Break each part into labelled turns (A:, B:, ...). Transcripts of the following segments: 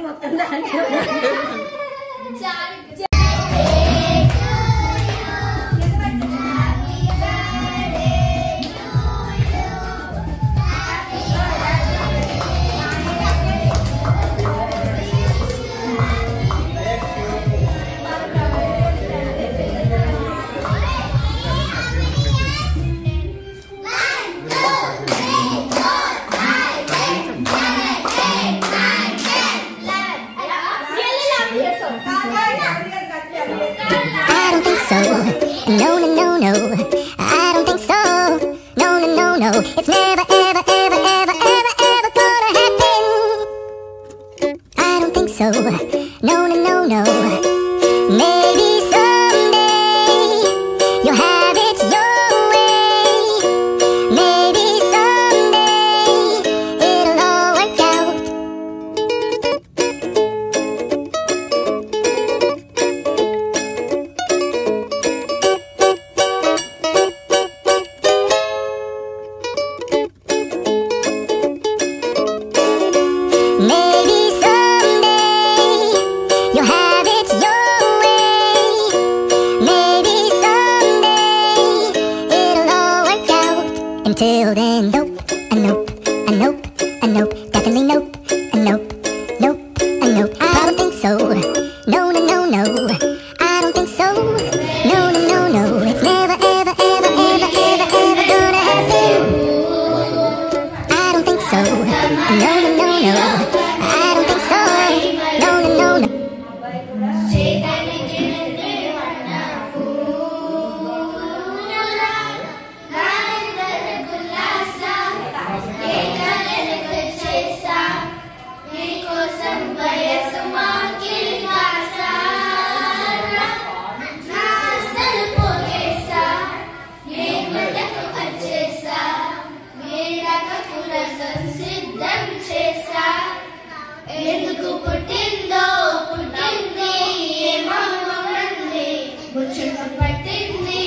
A: మొత్తం It's never, ever, ever, ever, ever, ever gonna happen. I don't think so. No, no, no, no. Maybe someday you'll have it your way. Maybe someday it'll all work out. Maybe someday you'll have it your way. Maybe someday it'll all work out. Until then, nope, a nope, a nope, a nope, definitely nope, a nope, nope, a nope. I don't think so. No, no, no, no. I don't think so. No, no, no, no. It's never, ever, ever, ever, ever, ever gonna happen. I don't think so. No, no, no, no. I don't think so. No, no, no, no.
B: ఎందుకు పుట్టిందో పుట్టింది ఏమవుతుంది ముచ్చట పట్టింది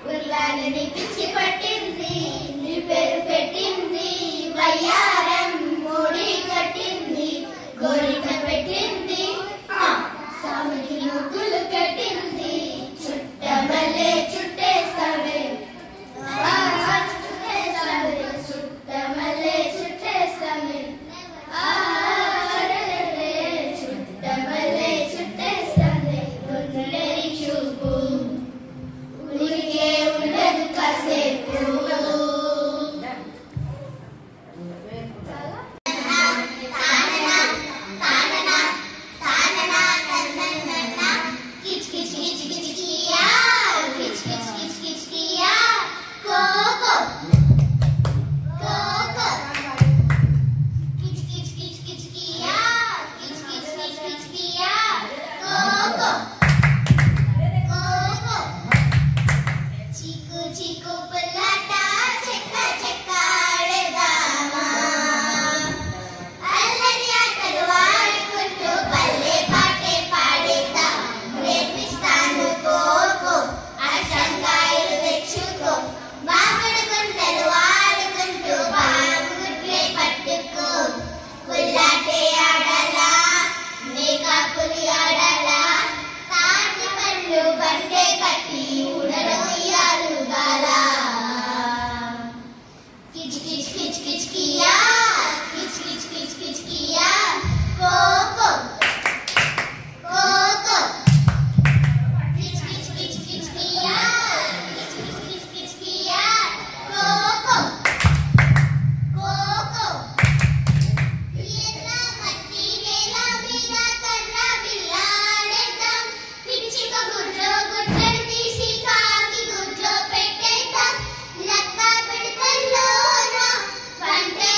B: ఉల్లాలని పిచ్చి పట్టింది నీ పేరు పెట్టింది వయ్యారం మోడీ కట్టింది కోరిక పెట్టింది సామికి ముగ్గులు కట్టింది చుట్టమల్లే చుట్టేస్తావే చుట్టమల్లే చుట్టేస్తావే చుట్టమల్లే చుట్టేస్తావే గుండెని చూపు ఊరికే ఉండదు కాసేపు కిచ్ కిచ్ కిచ్ కిచ్ కియా కిచ్ కిచ్ కిచ్ కిచ్ కియా కోకో కోకో కిచ్ కిచ్ కిచ్ కిచ్ కియా కిచ్ కిచ్ కిచ్ కిచ్ కియా కోకో కోకో చీకు చీకు పుల్లాట చెక్క చెక్క ఆడేదామా అల్లరి ఆటలు ఆడుకుంటూ పల్లె పాటే పాడేద్దాం నేర్పిస్తాను కోకో అసంగాయలు తెచ్చుకో బాగుడు గుంటలు ఆడుకుంటూ బాగుడ్లే పట్టుకో పుల్లాటే ఆడాలా మేకాపులి ఆడాలా తాటి పళ్ళు బండే కట్టి ఉడల ఉయ్యాలుగాలా కిచ్ కిచ్ కిచ్ కిచ్ కియా కిచ్ కిచ్ కిచ్ కిచ్ కియా కోకో కోకో కిచ్ కిచ్ కిచ్ కిచ్ కియా కిచ్ కిచ్ కిచ్ కిచ్ కియా కోకో కోకో ఎర్ర మట్టి నేల మీద కర్ర బిల్లాడేద్దాం పిచ్చిక గుడ్లో గుడ్డలు తీసి కాకి గుడ్లో పెట్టేద్దాం లక్క పిడకల్లోన పంటే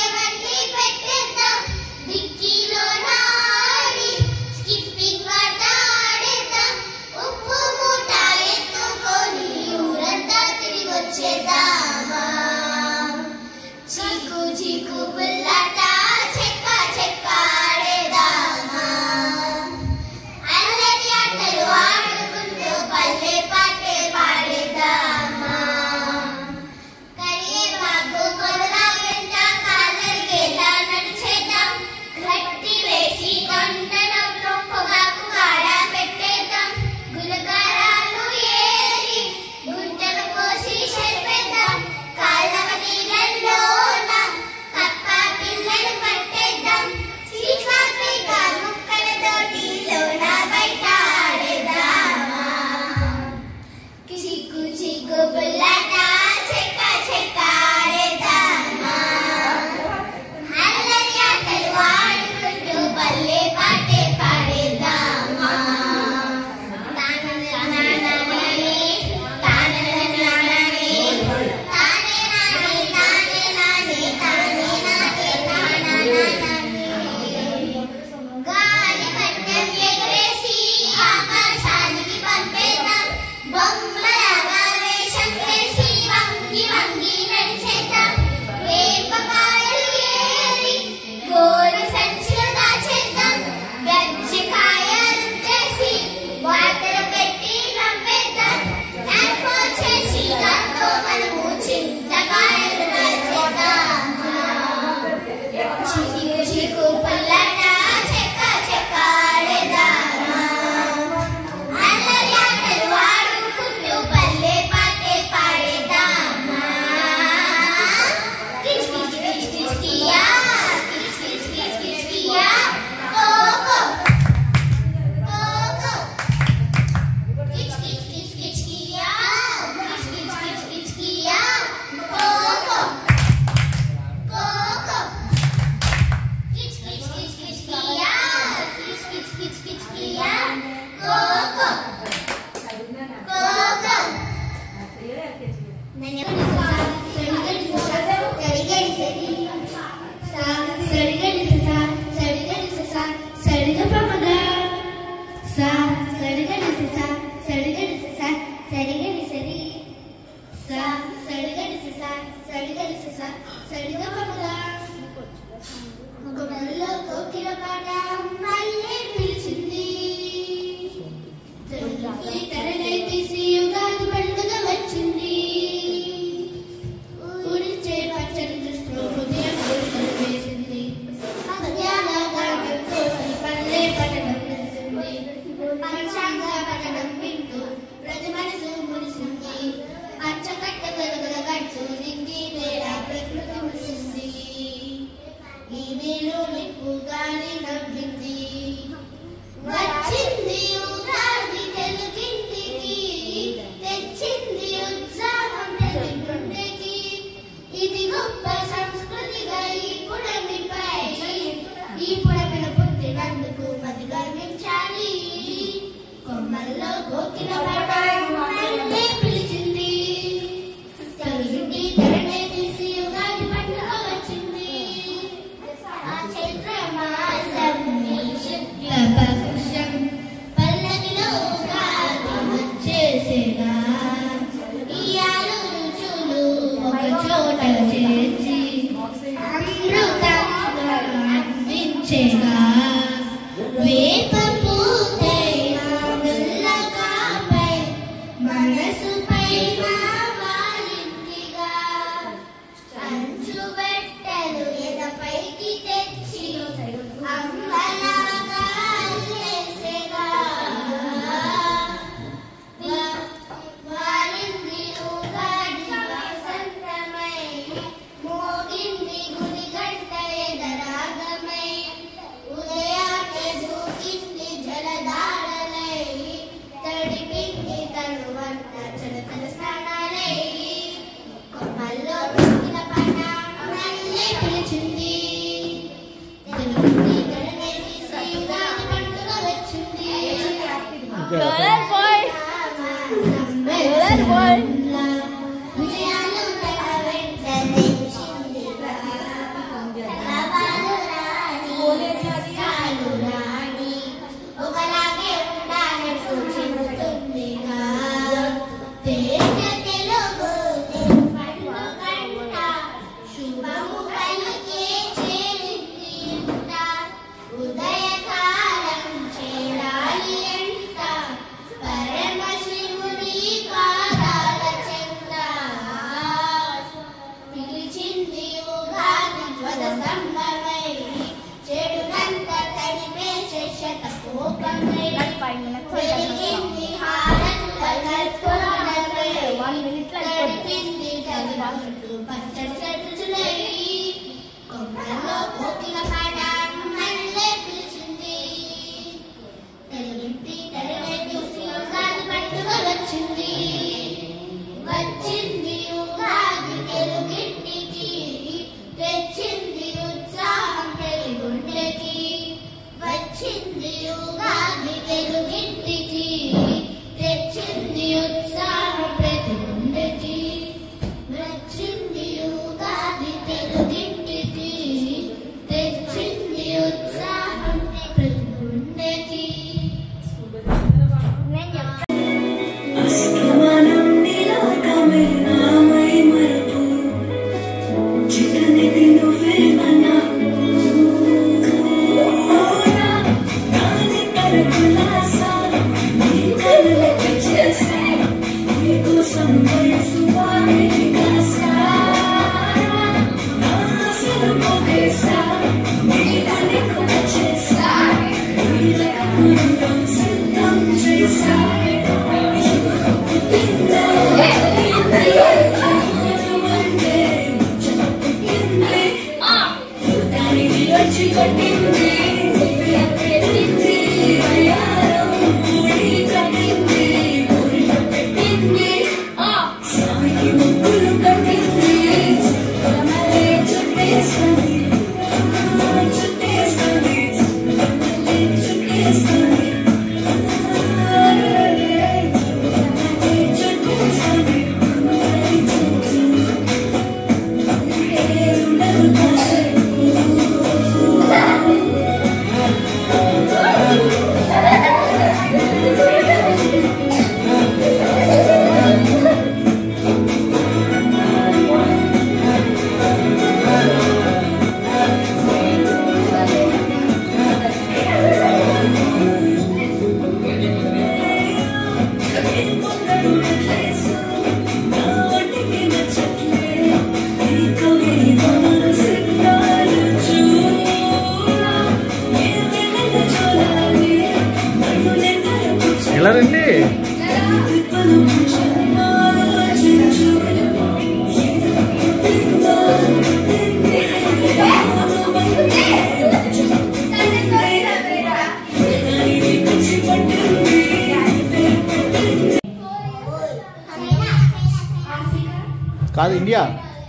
C: కాదు ఇండియా.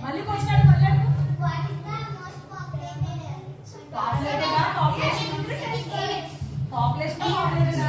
B: మళ్ళీ క్వశ్చన్ అడుగు మళ్ళీ అడుగు. What is the most populated populated population population